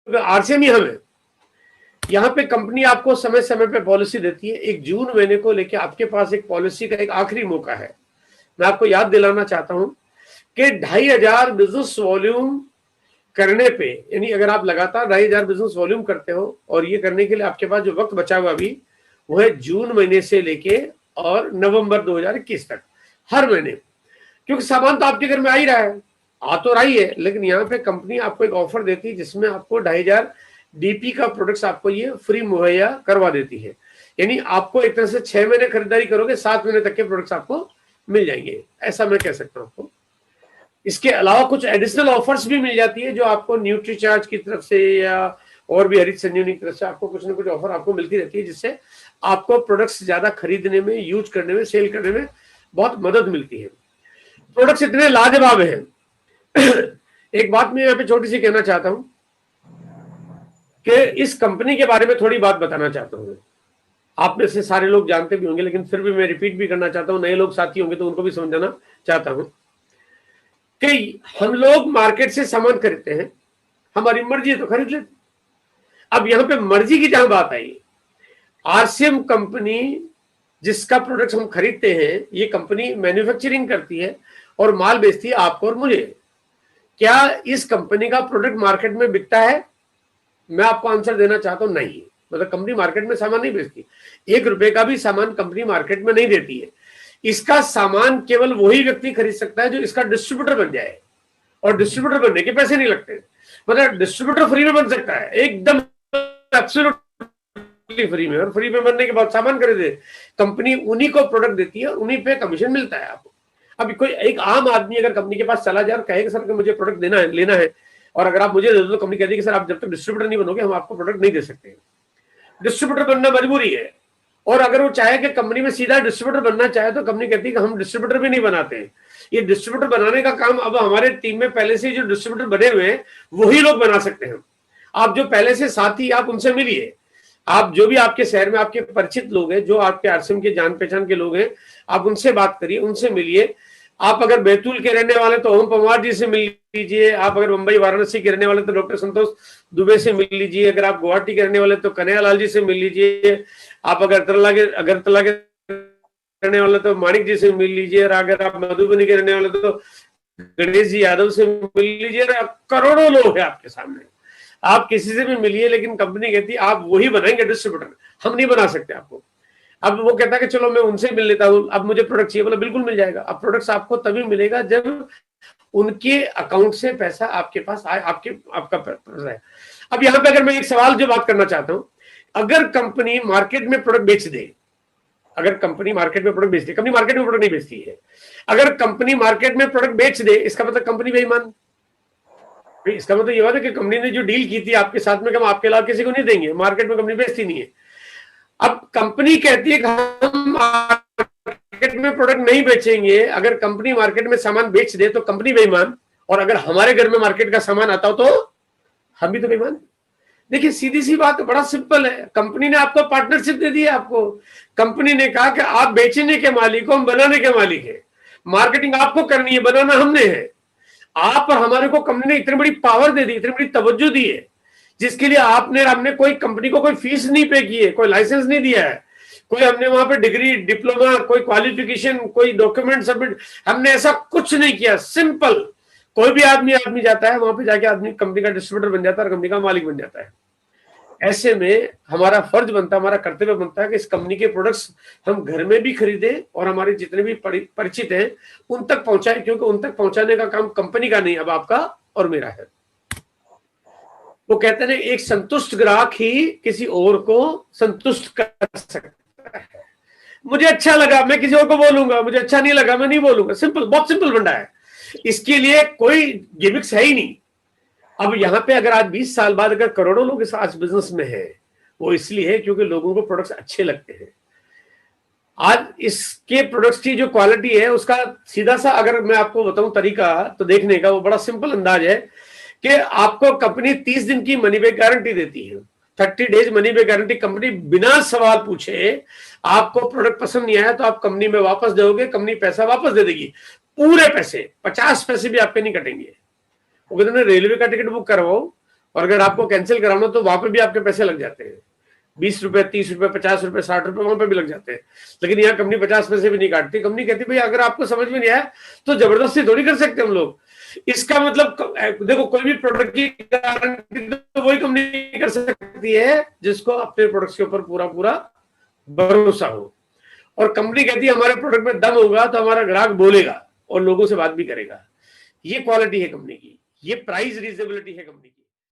RCM ही हम है। यहाँ पे कंपनी आपको समय समय पे पॉलिसी देती है। एक जून महीने को लेके आपके पास एक पॉलिसी का एक आखिरी मौका है। मैं आपको याद दिलाना चाहता हूं कि 2500 बिजनेस वॉल्यूम करने पे, यानी अगर आप लगातार 2500 बिजनेस वॉल्यूम करते हो, और ये करने के लिए आपके पास जो वक्त बचा हुआ अभी वो है जून महीने से लेके और नवंबर 2021 तक, हर महीने। क्योंकि सामान तो आपके घर में आ ही रहा है, आ तो रही है, लेकिन यहाँ पे कंपनी आपको एक ऑफर देती है जिसमें आपको 2500 डीपी का प्रोडक्ट्स आपको ये फ्री मुहैया करवा देती है। यानी आपको एक तरह से 6 महीने खरीदारी करोगे, 7 महीने तक के प्रोडक्ट्स आपको मिल जाएंगे, ऐसा मैं कह सकता हूँ आपको। इसके अलावा कुछ एडिशनल ऑफर्स भी मिल जाती है जो आपको न्यूट्रीचार्ज की तरफ से या और भी हरित संजीवनी की तरफ से आपको कुछ ना कुछ ऑफर आपको मिलती रहती है, जिससे आपको प्रोडक्ट्स ज्यादा खरीदने में, यूज करने में, सेल करने में बहुत मदद मिलती है। प्रोडक्ट्स इतने लाजवाब हैं। एक बात मैं यहाँ पे छोटी सी कहना चाहता हूँ कि इस कंपनी के बारे में थोड़ी बात बताना चाहता हूँ। आप में से सारे लोग जानते भी होंगे, लेकिन फिर भी मैं रिपीट भी करना चाहता हूँ। नए लोग साथी होंगे तो उनको भी समझाना चाहता हूँ कि हम लोग मार्केट से सामान खरीदते हैं, हमारी मर्जी है तो खरीद लेते। अब यहाँ पे मर्जी की जहां बात आई, आरसीएम कंपनी जिसका प्रोडक्ट हम खरीदते हैं, ये कंपनी मैन्युफैक्चरिंग करती है और माल बेचती है आपको और मुझे। क्या इस कंपनी का प्रोडक्ट मार्केट में बिकता है? मैं आपको आंसर देना चाहता हूं, नहीं। मतलब कंपनी मार्केट में सामान नहीं बेचती, 1 रुपए का भी सामान कंपनी मार्केट में नहीं देती है। इसका सामान केवल वही व्यक्ति खरीद सकता है जो इसका डिस्ट्रीब्यूटर बन जाए, और डिस्ट्रीब्यूटर बनने के पैसे नहीं लगते। मतलब डिस्ट्रीब्यूटर फ्री में बन सकता है, एकदम एब्सोल्युटली फ्री में, और फ्री में बनने के बाद सामान खरीदे। कंपनी उन्हीं को प्रोडक्ट देती है, उन्हीं पे कमीशन मिलता है आपको। अब कोई एक आम आदमी अगर कंपनी के पास चला जाए और कहेगा सर कि मुझे प्रोडक्ट देना है, लेना है, और अगर आप मुझे दे दो, तो कंपनी कहती है कि सर आप जब तक डिस्ट्रीब्यूटर नहीं बनोगे हम आपको प्रोडक्ट नहीं दे सकते। डिस्ट्रीब्यूटर बनना मजबूरी है। और अगर वो चाहे कि कंपनी में सीधा डिस्ट्रीब्यूटर बनना चाहे तो कंपनी कहती है कि हम डिस्ट्रीब्यूटर भी नहीं बनाते हैं। ये डिस्ट्रीब्यूटर बनाने का काम अब हमारे टीम में पहले से जो डिस्ट्रीब्यूटर बने हुए हैं वही लोग बना सकते हैं। आप जो पहले से साथी, आप उनसे मिलिए। आप जो भी आपके शहर में आपके परिचित लोग हैं, जो आपके आरसीएम के जान पहचान के लोग हैं, आप उनसे बात करिए, उनसे मिलिए। आप अगर बैतूल के रहने वाले तो ओम पवार जी से मिल लीजिए। आप अगर मुंबई वाराणसी के रहने वाले तो डॉक्टर संतोष दुबे से मिल लीजिए। अगर आप गुवाहाटी के रहने वाले तो कन्हैयालाल जी से मिल लीजिए। आप अगरतला के रहने वाले तो माणिक जी से मिल लीजिए। और अगर आप मधुबनी के रहने वाले तो गणेश जी यादव से मिल लीजिए। करोड़ों लोग हैं आपके सामने, आप किसी से भी मिलिए। लेकिन कंपनी कहती है आप वही बनाएंगे डिस्ट्रीब्यूटर, हम नहीं बना सकते आपको। अब वो कहता है कि चलो मैं उनसे मिल लेता हूँ, अब मुझे प्रोडक्ट चाहिए। बोला बिल्कुल मिल जाएगा। अब प्रोडक्ट्स आपको तभी मिलेगा जब उनके अकाउंट से पैसा आपके पास आए, आपका पैसा है। अब यहाँ पे अगर मैं एक सवाल जो बात करना चाहता हूँ, अगर कंपनी मार्केट में प्रोडक्ट बेच दे, अगर कंपनी मार्केट में प्रोडक्ट बेच दे, कंपनी मार्केट में प्रोडक्ट नहीं बेचती है, अगर कंपनी मार्केट में प्रोडक्ट बेच दे, इसका मतलब कंपनी बेईमान। इसका मतलब ये बात है कि कंपनी ने जो डील की थी आपके साथ में कि हम आपके अलावा किसी को नहीं देंगे, मार्केट में कंपनी बेचती नहीं है। अब कंपनी कहती है कि हम मार्केट में प्रोडक्ट नहीं बेचेंगे। अगर कंपनी मार्केट में सामान बेच दे तो कंपनी बेईमान, और अगर हमारे घर में मार्केट का सामान आता हो तो हम भी तो बेईमान। देखिए सीधी सी बात, बड़ा सिंपल है। कंपनी ने आपको पार्टनरशिप दे दी है। आपको कंपनी ने कहा कि आप बेचने के मालिक हो, हम बनाने के मालिक है। मार्केटिंग आपको करनी है, बनाना हमने है। आप और हमारे को कंपनी ने इतनी बड़ी पावर दे दी, इतनी बड़ी तवज्जो दी है, जिसके लिए हमने कोई कंपनी को कोई फीस नहीं पे की है, कोई लाइसेंस नहीं दिया है, कोई हमने वहां पे डिग्री, डिप्लोमा, कोई क्वालिफिकेशन, कोई डॉक्यूमेंट सबमिट, हमने ऐसा कुछ नहीं किया। सिंपल, कोई भी आदमी जाता है वहां पे जाके आदमी कंपनी का डिस्ट्रीब्यूटर बन जाता है और कंपनी का मालिक बन जाता है। ऐसे में हमारा फर्ज बनता है, हमारा कर्तव्य बनता है कि इस कंपनी के प्रोडक्ट्स हम घर में भी खरीदें और हमारे जितने भी परिचित हैं उन तक पहुंचाएं, क्योंकि उन तक पहुंचाने का काम कंपनी का नहीं, अब आपका और मेरा है। वो कहते हैं एक संतुष्ट ग्राहक ही किसी और को संतुष्ट कर सकता है। मुझे अच्छा लगा मैं किसी और को बोलूंगा, मुझे अच्छा नहीं लगा मैं नहीं बोलूंगा। सिंपल, बहुत सिंपल फंडा है। इसके लिए कोई गिमिक्स है ही नहीं। अब यहाँ पे अगर आज 20 साल बाद अगर करोड़ों लोग इस आज बिजनेस में है, वो इसलिए है क्योंकि लोगों को प्रोडक्ट्स अच्छे लगते हैं। आज इसके प्रोडक्ट्स की जो क्वालिटी है उसका सीधा सा अगर मैं आपको बताऊं तरीका तो देखने का, वो बड़ा सिंपल अंदाज है कि आपको कंपनी 30 दिन की मनी बैक गारंटी देती है। 30 days money back guarantee. Company बिना सवाल पूछे, आपको प्रोडक्ट पसंद नहीं आया तो आप कंपनी में वापस दोगे, कंपनी पैसा वापस दे देगी, पूरे पैसे, 50 पैसे भी आपके नहीं कटेंगे। वो कहते हैं रेलवे का टिकट बुक करवाओ और अगर आपको कैंसिल कराना तो वहां पे भी आपके पैसे लग जाते हैं, 20 रुपए, 30 रुपए, 50 रुपए, 60 रुपए वहां पे भी लग जाते हैं। लेकिन यहाँ कंपनी 50 पैसे भी नहीं काटती। कंपनी कहती भाई अगर आपको समझ में नहीं आया तो जबरदस्ती थोड़ी कर सकते हम लोग। इसका मतलब देखो, कोई भी प्रोडक्ट की गारंटी तो वही कंपनी कर सकती है जिसको अपने प्रोडक्ट्स के ऊपर पूरा पूरा भरोसा हो। और कंपनी कहती है हमारे प्रोडक्ट में दम होगा तो हमारा ग्राहक बोलेगा और लोगों से बात भी करेगा। ये क्वालिटी है कंपनी की, ये प्राइस रीजनेबिलिटी है कंपनी की।